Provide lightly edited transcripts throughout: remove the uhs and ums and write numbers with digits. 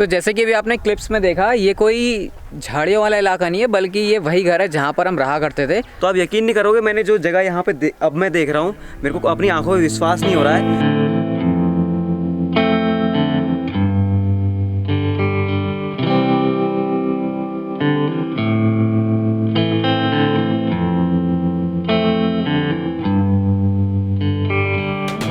तो जैसे कि अभी आपने क्लिप्स में देखा, ये कोई झाड़ियों वाला इलाका नहीं है, बल्कि ये वही घर है जहाँ पर हम रहा करते थे। तो आप यकीन नहीं करोगे, मैंने जो जगह यहाँ पे अब मैं देख रहा हूँ, मेरे को अपनी आंखों में विश्वास नहीं हो रहा है।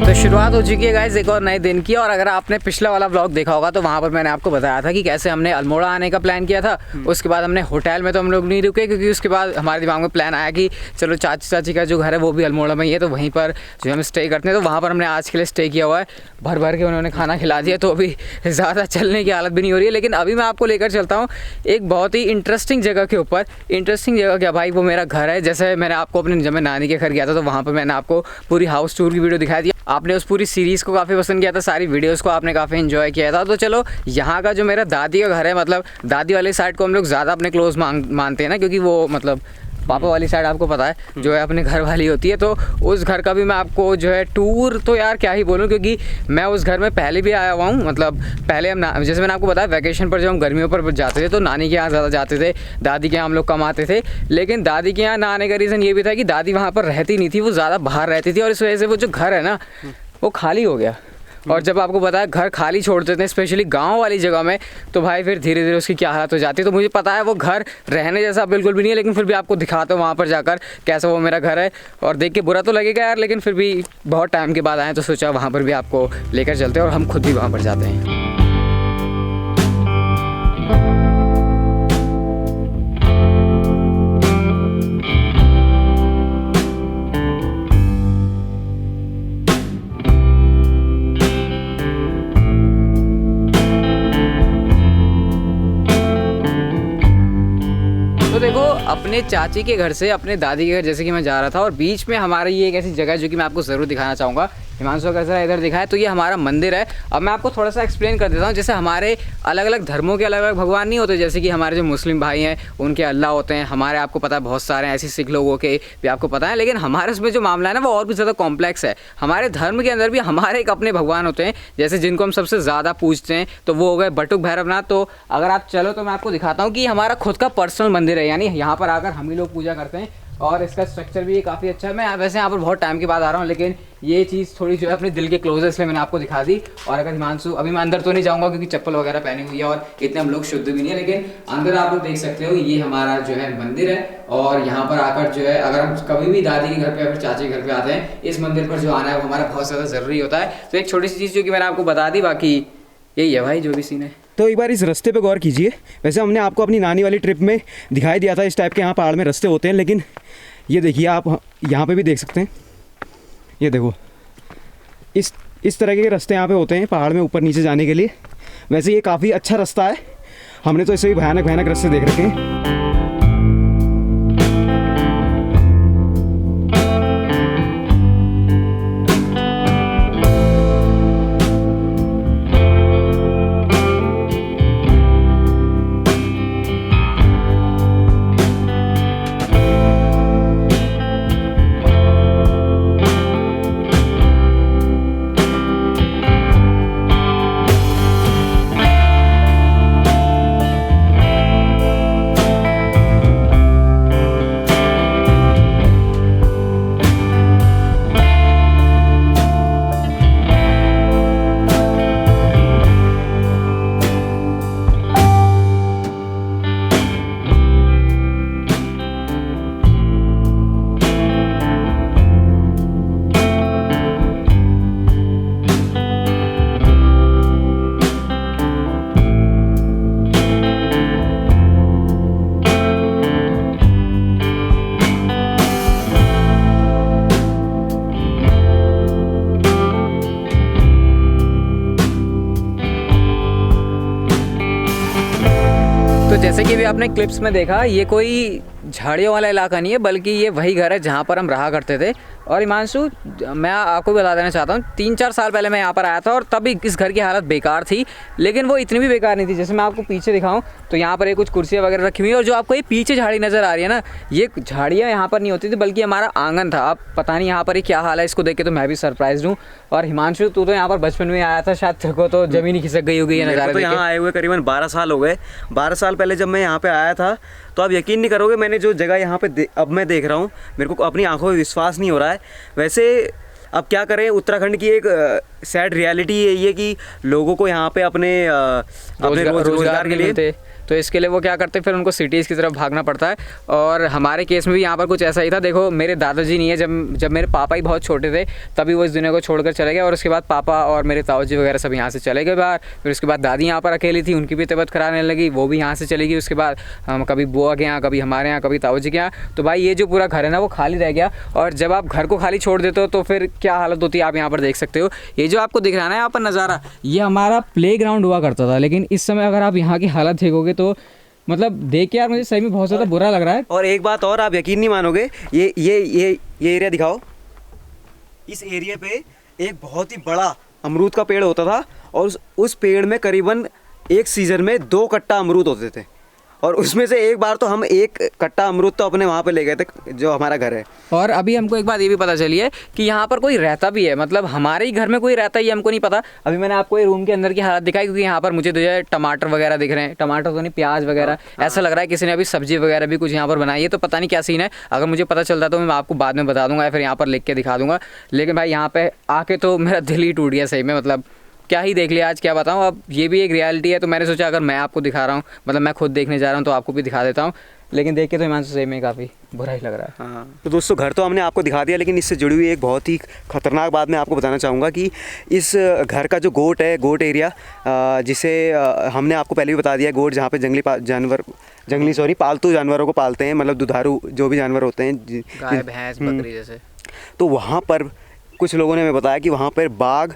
तो शुरुआत हो चुकी है गाइस एक और नए दिन की। और अगर आपने पिछला वाला व्लॉग देखा होगा तो वहाँ पर मैंने आपको बताया था कि कैसे हमने अल्मोड़ा आने का प्लान किया था। उसके बाद हमने होटल में तो हम लोग नहीं रुके, क्योंकि उसके बाद हमारे दिमाग में प्लान आया कि चलो चाची का जो घर है वो भी अल्मोड़ा में ही है, तो वहीं पर जो हम स्टे करते हैं, तो वहाँ पर हमने आज के लिए स्टे किया हुआ है। भर भर के उन्होंने खाना खिला दिया, तो अभी ज़्यादा चलने की हालत भी नहीं हो रही है। लेकिन अभी मैं आपको लेकर चलता हूँ एक बहुत ही इंटरेस्टिंग जगह के ऊपर। इंटरेस्टिंग जगह क्या भाई, वो मेरा घर है। जैसे मैंने आपको अपने जब मैं नानी के घर गया था तो वहाँ पर मैंने आपको पूरी हाउस टूर की वीडियो दिखाई दी। आपने उस पूरी सीरीज़ को काफ़ी पसंद किया था, सारी वीडियोस को आपने काफ़ी एंजॉय किया था। तो चलो यहाँ का जो मेरा दादी का घर है, मतलब दादी वाली साइड को हम लोग ज़्यादा अपने क्लोज मानते हैं ना, क्योंकि वो मतलब पापा वाली साइड आपको पता है जो है अपने घर वाली होती है। तो उस घर का भी मैं आपको जो है टूर, तो यार क्या ही बोलूँ, क्योंकि मैं उस घर में पहले भी आया हुआ हूँ। मतलब पहले हम जैसे मैंने आपको बताया वैकेशन पर जब हम गर्मियों पर जाते थे तो नानी के यहाँ ज़्यादा जाते थे, दादी के यहाँ हम लोग कम आते थे। लेकिन दादी के यहाँ ना आने का रीज़न ये भी था कि दादी वहाँ पर रहती नहीं थी, वो ज़्यादा बाहर रहती थी, और इस वजह से वो जो घर है ना वो खाली हो गया। और जब आपको पता है घर खाली छोड़ देते हैं, स्पेशली गांव वाली जगह में, तो भाई फिर धीरे धीरे उसकी क्या हालत हो जाती है। तो मुझे पता है वो घर रहने जैसा बिल्कुल भी नहीं है, लेकिन फिर भी आपको दिखाता हूँ वहाँ पर जाकर कैसा वो मेरा घर है। और देख के बुरा तो लगेगा यार, लेकिन फिर भी बहुत टाइम के बाद आए तो सोचा वहाँ पर भी आपको लेकर चलते हैं, और हम खुद भी वहाँ पर जाते हैं। देखो अपने चाची के घर से अपने दादी के घर जैसे कि मैं जा रहा था, और बीच में हमारी ये एक ऐसी जगह है जो कि मैं आपको ज़रूर दिखाना चाहूँगा। हिमांशु अगर ज़रा इधर दिखाए तो ये हमारा मंदिर है। अब मैं आपको थोड़ा सा एक्सप्लेन कर देता हूँ। जैसे हमारे अलग अलग धर्मों के अलग अलग भगवान नहीं होते, जैसे कि हमारे जो मुस्लिम भाई हैं उनके अल्लाह होते हैं, हमारे आपको पता है बहुत सारे ऐसे सिख लोगों के भी आपको पता है। लेकिन हमारे उसमें जो मामला है ना वो और भी ज़्यादा कॉम्प्लेक्स है। हमारे धर्म के अंदर भी हमारे एक अपने भगवान होते हैं, जैसे जिनको हम सबसे ज़्यादा पूजते हैं, तो वो हो गए बटुक भैरवनाथ। तो अगर आप चलो तो मैं आपको दिखाता हूँ कि हमारा खुद का पर्सनल मंदिर है, यानी यहाँ पर आकर हम ही लोग पूजा करते हैं। और इसका स्ट्रक्चर भी काफ़ी अच्छा है। मैं वैसे यहाँ पर बहुत टाइम के बाद आ रहा हूँ, लेकिन ये चीज़ थोड़ी जो है अपने दिल के क्लोज है, इसलिए मैंने आपको दिखा दी। और अगर हिमांशु, अभी मैं अंदर तो नहीं जाऊँगा क्योंकि चप्पल वगैरह पहनी हुई है और इतने हम लोग शुद्ध भी नहीं है, लेकिन अंदर आप लोग देख सकते हो ये हमारा जो है मंदिर है। और यहाँ पर आकर जो है अगर हम कभी भी दादी के घर पे या फिर चाची के घर पे आते हैं, इस मंदिर पर जो आना है वो हमारा बहुत ज़्यादा ज़रूरी होता है। तो एक छोटी सी चीज़ जो कि मैंने आपको बता दी, बाकी यही है भाई जो भी सीन है। तो एक बार इस रास्ते पे गौर कीजिए। वैसे हमने आपको अपनी नानी वाली ट्रिप में दिखाई दिया था इस टाइप के यहाँ पहाड़ में रास्ते होते हैं, लेकिन ये देखिए आप यहाँ पे भी देख सकते हैं। ये देखो इस तरह के रास्ते यहाँ पे होते हैं पहाड़ में ऊपर नीचे जाने के लिए। वैसे ये काफ़ी अच्छा रास्ता है, हमने तो ऐसे ही भयानक भयानक रास्ते देख रखे हैं। तो जैसे कि अभी आपने क्लिप्स में देखा, ये कोई झाड़ियों वाला इलाका नहीं है, बल्कि ये वही घर है जहाँ पर हम रहा करते थे। और हिमांशु, मैं आपको बता देना चाहता हूँ 3-4 साल पहले मैं यहाँ पर आया था और तभी इस घर की हालत बेकार थी, लेकिन वो इतनी भी बेकार नहीं थी। जैसे मैं आपको पीछे दिखाऊँ तो यहाँ पर ये कुछ कुर्सियाँ वगैरह रखी हुई है, और जो आपको ये पीछे झाड़ी नज़र आ रही है ना, ये झाड़ियाँ यहाँ पर नहीं होती थी बल्कि हमारा आंगन था। अब पता नहीं यहाँ पर ये क्या हाल है, इसको देख के तो मैं भी सरप्राइज हूँ। और हिमांशु, तू तो यहाँ पर बचपन में आया था शायद, तेरे को तो ज़मीन ही खिसक गई होगी ये नज़ारा। तो यहाँ आए हुए करीबन 12 साल हो गए। 12 साल पहले जब मैं यहाँ पे आया था तो आप यकीन नहीं करोगे, मैंने जो जगह यहाँ पे अब मैं देख रहा हूँ, मेरे को अपनी आंखों में विश्वास नहीं हो रहा है। वैसे अब क्या करें, उत्तराखंड की एक सैड रियलिटी यही है कि लोगों को यहाँ पे अपने रोजगार के लिए, तो इसके लिए वो क्या करते हैं, फिर उनको सिटीज़ की तरफ भागना पड़ता है। और हमारे केस में भी यहाँ पर कुछ ऐसा ही था। देखो, मेरे दादाजी नहीं है, जब मेरे पापा ही बहुत छोटे थे तभी वो इस दुनिया को छोड़कर चले गए, और उसके बाद पापा और मेरे ताऊजी वगैरह सब यहाँ से चले गए बाहर। फिर उसके बाद दादी यहाँ पर अकेली थी, उनकी भी तबीयत खराब होने लगी, वो भी यहाँ से चली गई। उसके बाद हम कभी बुआ के यहाँ, कभी हमारे यहाँ, कभी ताऊजी के यहाँ। तो भाई ये जो पूरा घर है ना वो खाली रह गया, और जब आप घर को खाली छोड़ देते हो तो फिर क्या हालत होती है आप यहाँ पर देख सकते हो। ये जो आपको दिख रहा है ना यहाँ पर नज़ारा, ये हमारा प्लेग्राउंड हुआ करता था, लेकिन इस समय अगर आप यहाँ की हालत देखोगे तो मतलब देख के यार मुझे सही में बहुत ज़्यादा बुरा लग रहा है। और एक बात और, आप यकीन नहीं मानोगे, ये एरिया दिखाओ। इस एरिया पे एक बहुत ही बड़ा अमरूद का पेड़ होता था, और उस पेड़ में करीबन एक सीज़न में 2 कट्टा अमरूद होते थे, और उसमें से एक बार तो हम 1 कट्टा अमरूद तो अपने वहाँ पे ले गए थे जो हमारा घर है। और अभी हमको एक बात ये भी पता चली है कि यहाँ पर कोई रहता भी है, मतलब हमारे ही घर में कोई रहता है ये हमको नहीं पता। अभी मैंने आपको ये रूम के अंदर की हालत दिखाई, क्योंकि यहाँ पर मुझे जो है टमाटर वगैरह दिख रहे हैं, टमाटर तो नहीं, प्याज वगैरह। ऐसा लग रहा है किसी ने अभी सब्जी वगैरह भी कुछ यहाँ पर बनाई है, तो पता नहीं क्या सीन है। अगर मुझे पता चलता तो मैं आपको बाद में बता दूंगा या फिर यहाँ पर लिख के दिखा दूंगा। लेकिन भाई यहाँ पे आके तो मेरा दिल ही टूट गया सही में, मतलब क्या ही देख लिया आज, क्या बताऊँ। अब ये भी एक रियलिटी है, तो मैंने सोचा अगर मैं आपको दिखा रहा हूँ, मतलब मैं खुद देखने जा रहा हूँ, तो आपको भी दिखा देता हूँ। लेकिन देख के तो हिमांशु सही में काफ़ी बुरा ही लग रहा है। हाँ, तो दोस्तों घर तो हमने आपको दिखा दिया, लेकिन इससे जुड़ी हुई एक बहुत ही ख़तरनाक बात मैं आपको बताना चाहूँगा कि इस घर का जो गोट है, गोट एरिया, जिसे हमने आपको पहले भी बता दिया, गोट जहाँ पे पालतू जानवरों को पालते हैं, मतलब दुधारू जो भी जानवर होते हैं, गाय भैंस बकरी जैसे। तो वहाँ पर कुछ लोगों ने हमें बताया कि वहाँ पर बाघ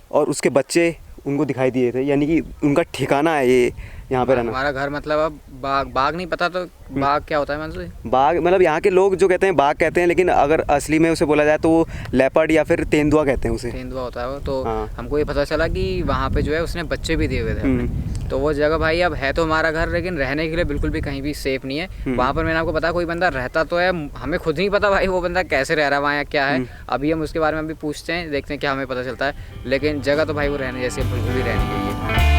और उसके बच्चे उनको दिखाई दिए थे, यानी कि उनका ठिकाना है ये यहाँ पे रहना। हमारा घर मतलब अब बाघ नहीं पता तो बाघ क्या होता है मंसूर? बाघ मतलब यहाँ के लोग जो कहते हैं बाघ कहते हैं, लेकिन अगर असली में उसे बोला जाए तो वो लेपर्ड या फिर तेंदुआ कहते हैं उसे। तेंदुआ होता है वो। तो हाँ। हमको ये पता चला कि वहाँ पे जो है उसने बच्चे भी दिए हुए थे अपने। तो वो जगह भाई अब है तो हमारा घर, लेकिन रहने के लिए बिल्कुल भी कहीं भी सेफ नहीं है। वहाँ पर मैंने आपको पता कोई बंदा रहता तो है, हमें खुद नहीं पता भाई वो बंदा कैसे रह रहा है वहाँ या क्या है। अभी हम उसके बारे में भी पूछते हैं, देखते हैं क्या हमें पता चलता है। लेकिन जगह तो भाई वो रहने जैसी बिल्कुल भी रहने के लिए।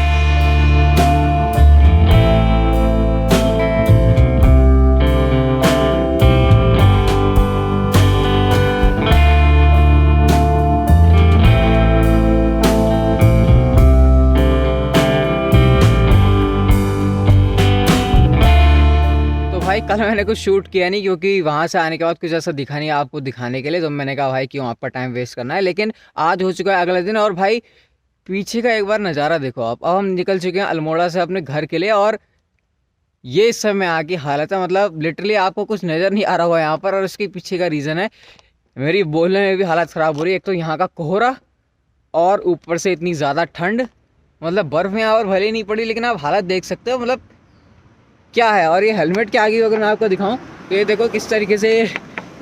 कल मैंने कुछ शूट किया नहीं, क्योंकि वहाँ से आने के बाद कुछ ऐसा दिखा नहीं आपको दिखाने के लिए, तो मैंने कहा भाई क्यों आपका टाइम वेस्ट करना है। लेकिन आज हो चुका है अगला दिन, और भाई पीछे का एक बार नज़ारा देखो आप। अब हम निकल चुके हैं अल्मोड़ा से अपने घर के लिए, और ये इस समय आगे हालत है, मतलब लिटरली आपको कुछ नज़र नहीं आ रहा हुआ यहाँ पर। और इसके पीछे का रीज़न है मेरी बोलने में भी हालत ख़राब हो रही है। एक तो यहाँ का कोहरा, और ऊपर से इतनी ज़्यादा ठंड, मतलब बर्फ़ यहाँ और भले ही नहीं पड़ी, लेकिन आप हालत देख सकते हो मतलब क्या है। और ये हेलमेट के आगे अगर मैं आपको दिखाऊं तो ये देखो किस तरीके से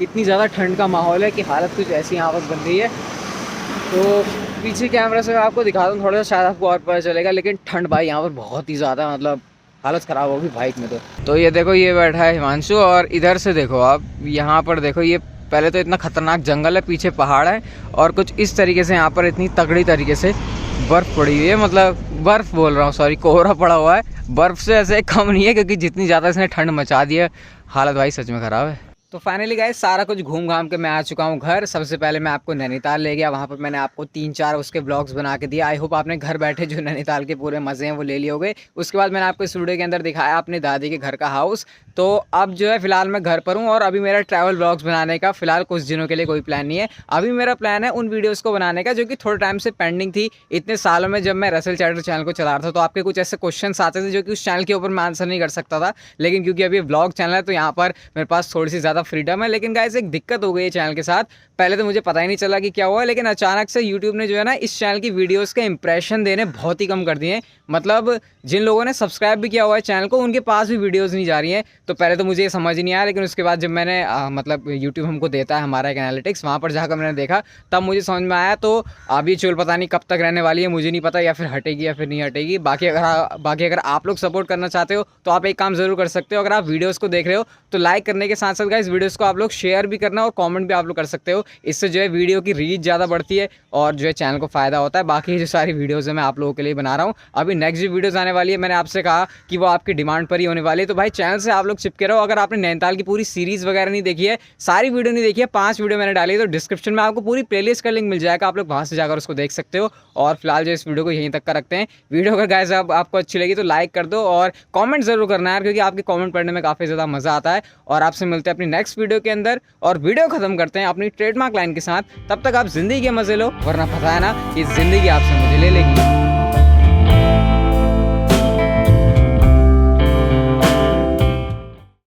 इतनी ज़्यादा ठंड का माहौल है कि हालत कुछ ऐसी यहाँ पर बन रही है। तो पीछे कैमरा से मैं आपको दिखा दूँ थोड़ा सा, शायद आपको और पता चलेगा। लेकिन ठंड भाई यहाँ पर बहुत ही ज़्यादा, मतलब हालत ख़राब होगी बाइक में। तो ये देखो ये बैठा है हिमांशु, और इधर से देखो आप, यहाँ पर देखो ये पहले तो इतना खतरनाक जंगल है, पीछे पहाड़ है, और कुछ इस तरीके से यहाँ पर इतनी तगड़ी तरीके से बर्फ़ पड़ी हुई है, मतलब बर्फ़ बोल रहा हूँ सॉरी, कोहरा पड़ा हुआ है। बर्फ़ से ऐसे कम नहीं है, क्योंकि जितनी ज़्यादा इसने ठंड मचा दी है, हालत भाई सच में ख़राब है। तो फाइनली गाइस सारा कुछ घूम घाम के मैं आ चुका हूँ घर। सबसे पहले मैं आपको नैनीताल ले गया, वहाँ पर मैंने आपको 3-4 उसके ब्लॉग्स बना के दिए। आई होप आपने घर बैठे जो नैनीताल के पूरे मज़े हैं वो ले लिए होंगे। उसके बाद मैंने आपको स्टूडियो के अंदर दिखाया अपनी दादी के घर का हाउस। तो अब जो है फ़िलहाल मैं घर पर हूँ, और अभी मेरा ट्रैवल ब्लॉग्स बनाने का फ़िलहाल कुछ दिनों के लिए कोई प्लान नहीं है। अभी मेरा प्लान है उन वीडियोज़ को बनाने का जो कि थोड़े टाइम से पेंडिंग थी। इतने सालों में जब मैं रसल चैटर चैनल को चला रहा था, तो आपके कुछ ऐसे क्वेश्चंस आते थे जो कि उस चैनल के ऊपर मैं आंसर नहीं कर सकता था। लेकिन क्योंकि अभी ब्लॉग चैनल है, तो यहाँ पर मेरे पास थोड़ी सी ज़्यादा फ्रीडम है। लेकिन गाइस एक दिक्कत हो गई है चैनल के साथ, पहले तो मुझे पता ही नहीं चला कि क्या हुआ, लेकिन अचानक से यूट्यूब ने जो है ना इस चैनल की वीडियोस के इंप्रेशन देने बहुत ही कम कर दिए हैं। मतलब जिन लोगों ने सब्सक्राइब भी किया हुआ है चैनल को, उनके पास भी वीडियोस नहीं जा रही हैं। तो पहले तो मुझे ये समझ नहीं आया, लेकिन उसके बाद जब मैंने मतलब यूट्यूब हमको देता है हमारा एक एनालिटिक्स, वहाँ पर जाकर मैंने देखा, तब मुझे समझ में आया। तो अभी चोल पता नहीं कब तक रहने वाली है, मुझे नहीं पता, या फिर हटेगी या फिर नहीं हटेगी। बाकी अगर आप लोग सपोर्ट करना चाहते हो तो आप एक काम ज़रूर कर सकते हो। अगर आप वीडियोज़ को देख रहे हो तो लाइक करने के साथ साथ गाइस वीडियोज़ को आप लोग शेयर भी करना और कमेंट भी आप लोग कर सकते हो। इससे जो है वीडियो की रीच ज़्यादा बढ़ती है और जो है चैनल को फ़ायदा होता है। बाकी जो सारी वीडियोज़ है मैं आप लोगों के लिए बना रहा हूँ। अभी नेक्स्ट जो वीडियोज़ आने वाली है, मैंने आपसे कहा कि वो आपकी डिमांड पर ही होने वाली है। तो भाई चैनल से आप लोग चिपके रहो। अगर आपने नैनीताल की पूरी सीरीज़ वगैरह नहीं देखी है, सारी वीडियो नहीं देखी है, 5 वीडियो मैंने डाली है, तो डिस्क्रिप्शन में आपको पूरी प्लेलिस्ट का लिंक मिल जाएगा, आप लोग वहाँ से जाकर उसको देख सकते हो। और फिलहाल जो इस वीडियो को यहीं तक का रखते हैं। वीडियो अगर गाइस आपको अच्छी लगी तो लाइक कर दो और कमेंट जरूर करना यार, क्योंकि आपके कमेंट पढ़ने में काफ़ी ज़्यादा मज़ा आता है। और आपसे मिलते हैं अपनी नेक्स्ट वीडियो के अंदर, और वीडियो खत्म करते हैं अपनी ट्रेडमार्क लाइन के साथ। तब तक आप जिंदगी के मजे लो, वरना पता है ना कि जिंदगी आपसे मुझे ले लेगी।